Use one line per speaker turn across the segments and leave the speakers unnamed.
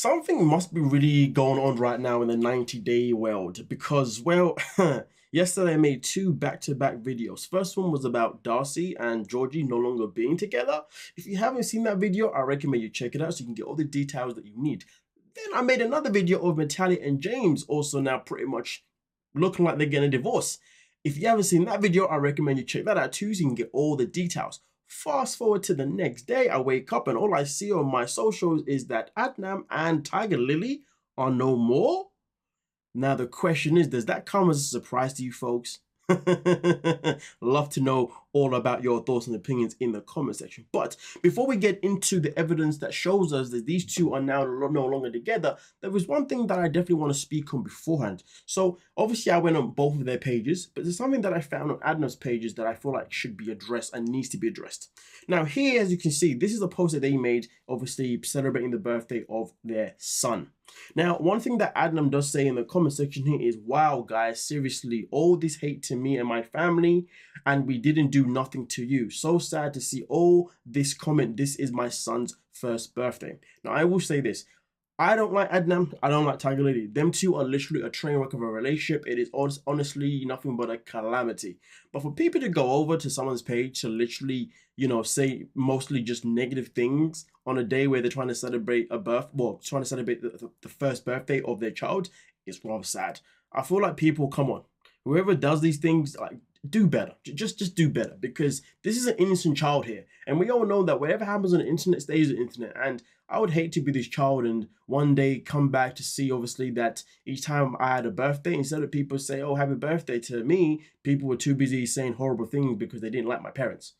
Something must be really going on right now in the 90-day world because, well, yesterday I made two back-to-back videos. First one was about Darcy and Georgie no longer being together. If you haven't seen that video, I recommend you check it out so you can get all the details that you need. Then I made another video of Natalia and James also now pretty much looking like they're getting a divorce. If you haven't seen that video, I recommend you check that out too so you can get all the details. Fast forward to the next day, I wake up and all I see on my socials is that Adnan and Tigerlily are no more. Now the question is, does that come as a surprise to you folks? Love to know all about your thoughts and opinions in the comment section. But before we get into the evidence that shows us that these two are now no longer together, there was one thing that I definitely want to speak on beforehand. So obviously I went on both of their pages, but there's something that I found on Adnan's pages that I feel like should be addressed and needs to be addressed. Now here, as you can see, this is a post that they made, obviously celebrating the birthday of their son. Now, one thing that Adnan does say in the comment section here is, wow, guys, seriously, all this hate to me and my family, and we didn't do nothing to you. So sad to see all this comment. This is my son's first birthday. Now, I will say this. I don't like Adnan. I don't like Tigerlily. Them two are literally a train wreck of a relationship. It is honestly nothing but a calamity. But for people to go over to someone's page to literally, say mostly just negative things on a day where they're trying to celebrate trying to celebrate the first birthday of their child is rather sad. I feel like people, come on, whoever does these things, like, do better. Just do better, because this is an innocent child here, and we all know that whatever happens on the internet stays on the internet. And I would hate to be this child and one day come back to see, obviously, that each time I had a birthday, instead of people say, oh, happy birthday to me, people were too busy saying horrible things because they didn't like my parents.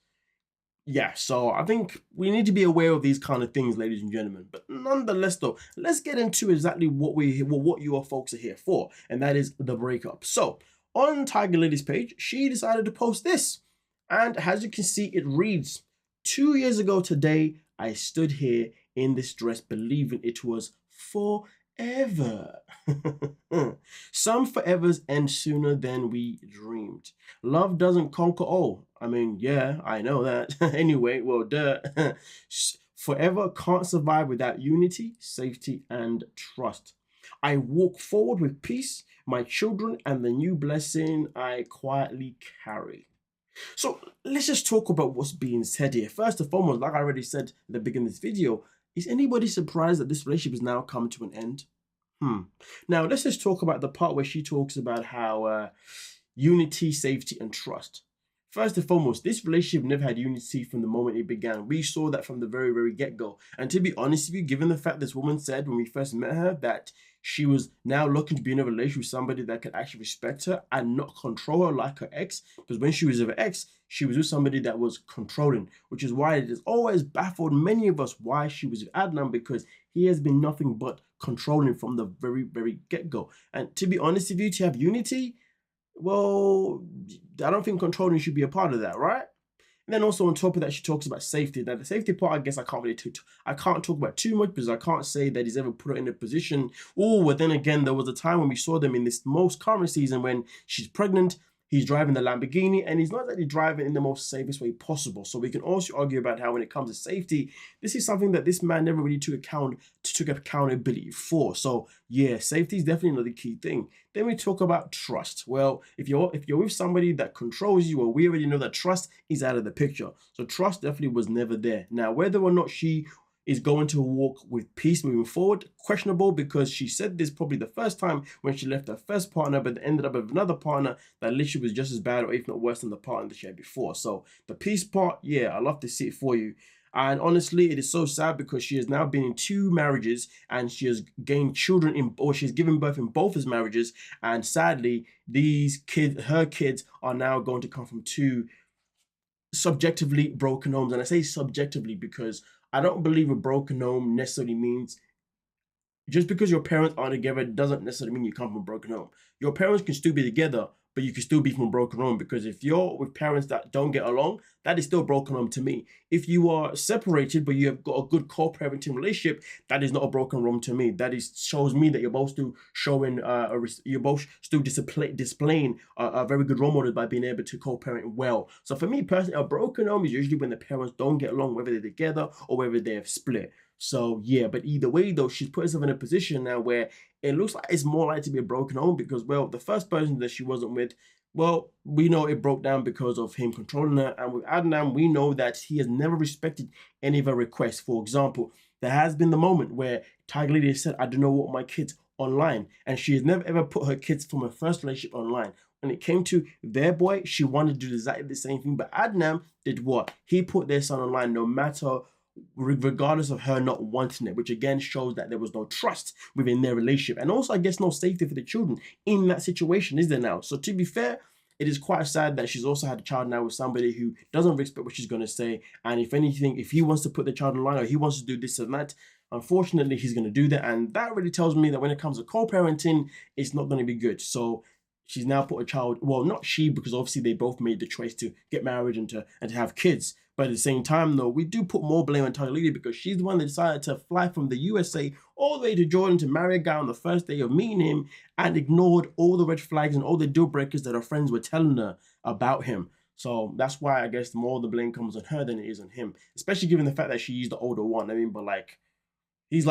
Yeah, so I think we need to be aware of these kind of things, ladies and gentlemen. But nonetheless, though, let's get into exactly what you folks are here for, and that is the breakup. So on Tigerlily's page, she decided to post this, and as you can see, it reads, 2 years ago today, I stood here in this dress believing it was forever. Some forevers end sooner than we dreamed. Love doesn't conquer all. I mean, yeah, I know that. Anyway, well, duh. Forever can't survive without unity, safety, and trust. I walk forward with peace, my children, and the new blessing I quietly carry. So let's just talk about what's being said here. First and foremost, like I already said at the beginning of this video, is anybody surprised that this relationship has now come to an end? Now, let's just talk about the part where she talks about how unity, safety, and trust. First and foremost, this relationship never had unity from the moment it began. We saw that from the very, very get-go. And to be honest with you, given the fact this woman said when we first met her that she was now looking to be in a relationship with somebody that could actually respect her and not control her like her ex, because when she was with her ex, she was with somebody that was controlling, which is why it has always baffled many of us why she was with Adnan, because he has been nothing but controlling from the very, very get-go. And to be honest with you, to have unity, well, I don't think controlling should be a part of that, right? And then also on top of that, she talks about safety. Now, the safety part, I guess I can't talk about too much, because I can't say that he's ever put her in a position. Oh, but then again, there was a time when we saw them in this most current season when she's pregnant. He's driving the Lamborghini, and he's not really driving in the most safest way possible. So we can also argue about how when it comes to safety, this is something that this man never really took accountability for. So yeah, safety is definitely another key thing. Then we talk about trust. Well, if you're with somebody that controls you, well, we already know that trust is out of the picture. So trust definitely was never there. Now, whether or not she is going to walk with peace moving forward, questionable, because she said this probably the first time when she left her first partner, but ended up with another partner that literally was just as bad or if not worse than the partner that she had before. So the peace part, yeah, I love to see it for you. And honestly, it is so sad because she has now been in 2 marriages and she has gained children she's given birth in both his marriages. And sadly, her kids are now going to come from 2 subjectively broken homes. And I say subjectively because I don't believe a broken home necessarily means just because your parents aren't together doesn't necessarily mean you come from a broken home. Your parents can still be together, but you can still be from a broken home, because if you're with parents that don't get along, that is still a broken home to me. If you are separated but you have got a good co-parenting relationship, that is not a broken home to me. That is shows me that you're both still showing you're both still displaying a very good role model by being able to co-parent well. So for me personally, a broken home is usually when the parents don't get along, whether they're together or whether they have split. So yeah, but either way though, she's put herself in a position now where it looks like it's more likely to be a broken home because, well, the first person that she wasn't with, well, we know it broke down because of him controlling her. And with Adnan, we know that he has never respected any of her requests. For example, there has been the moment where Tigerlily said, I don't know what my kids online. And she has never ever put her kids from her first relationship online. When it came to their boy, she wanted to do exactly the same thing. But Adnan did what? He put their son online no matter regardless of her not wanting it, which again shows that there was no trust within their relationship, and also I guess no safety for the children in that situation, is there now? So to be fair, it is quite sad that she's also had a child now with somebody who doesn't respect what she's going to say, and if anything, if he wants to put the child online or he wants to do this and that, unfortunately he's going to do that, and that really tells me that when it comes to co-parenting, it's not going to be good. So she's now put a child, well, not she, because obviously they both made the choice to get married and to have kids. But at the same time, though, we do put more blame on Tigerlily because she's the one that decided to fly from the USA all the way to Jordan to marry a guy on the first day of meeting him and ignored all the red flags and all the deal breakers that her friends were telling her about him. So that's why I guess more of the blame comes on her than it is on him, especially given the fact that she's the older one. I mean, but like, she's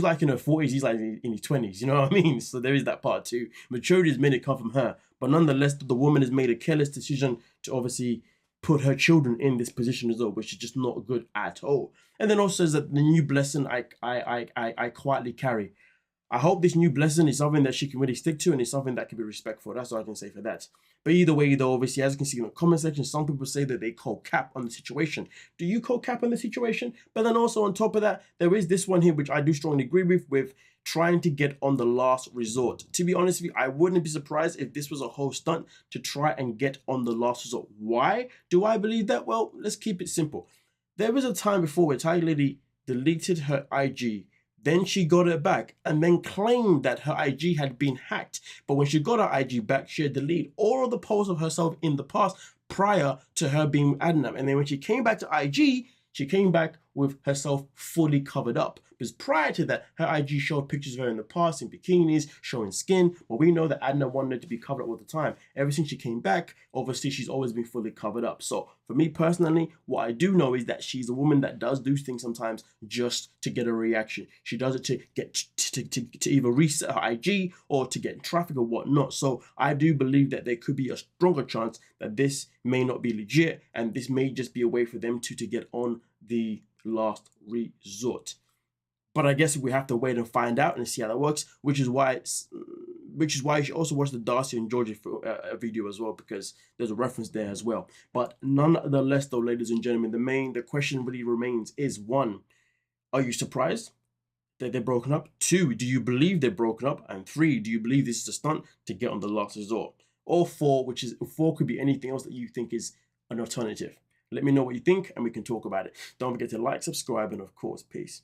like in her 40s, he's like in his 20s, you know what I mean? So there is that part too. Maturity is meant to come from her, but nonetheless, the woman has made a careless decision to obviously put her children in this position as well, which is just not good at all. And then also says that the new blessing I quietly carry. I hope this new blessing is something that she can really stick to and it's something that can be respectful. That's all I can say for that. But either way, though, obviously, as you can see in the comment section, some people say that they co-cap on the situation. Do you co-cap on the situation? But then also on top of that, there is this one here, which I do strongly agree with trying to get on the last resort. To be honest with you, I wouldn't be surprised if this was a whole stunt to try and get on the last resort. Why do I believe that? Well, let's keep it simple. There was a time before where Tigerlily deleted her IG. Then she got it back and then claimed that her IG had been hacked. But when she got her IG back, she had deleted all of the posts of herself in the past prior to her being with Adnan. And then when she came back to IG, she came back with herself fully covered up. Because prior to that, her IG showed pictures of her in the past in bikinis, showing skin. But we know that Adnan wanted her to be covered up all the time. Ever since she came back, obviously she's always been fully covered up. So for me personally, what I do know is that she's a woman that does do things sometimes just to get a reaction. She does it to get to either reset her IG or to get in traffic or whatnot. So I do believe that there could be a stronger chance that this may not be legit and this may just be a way for them to get on the last resort. But I guess we have to wait and find out and see how that works, which is why you should also watch the Darcy and Georgie video as well, because there's a reference there as well. But nonetheless, though, ladies and gentlemen, the question really remains is: one, are you surprised that they're broken up? Two, do you believe they're broken up? And three, do you believe this is a stunt to get on the last resort? Or four, which is four could be anything else that you think is an alternative. Let me know what you think and we can talk about it. Don't forget to like, subscribe, and of course, peace.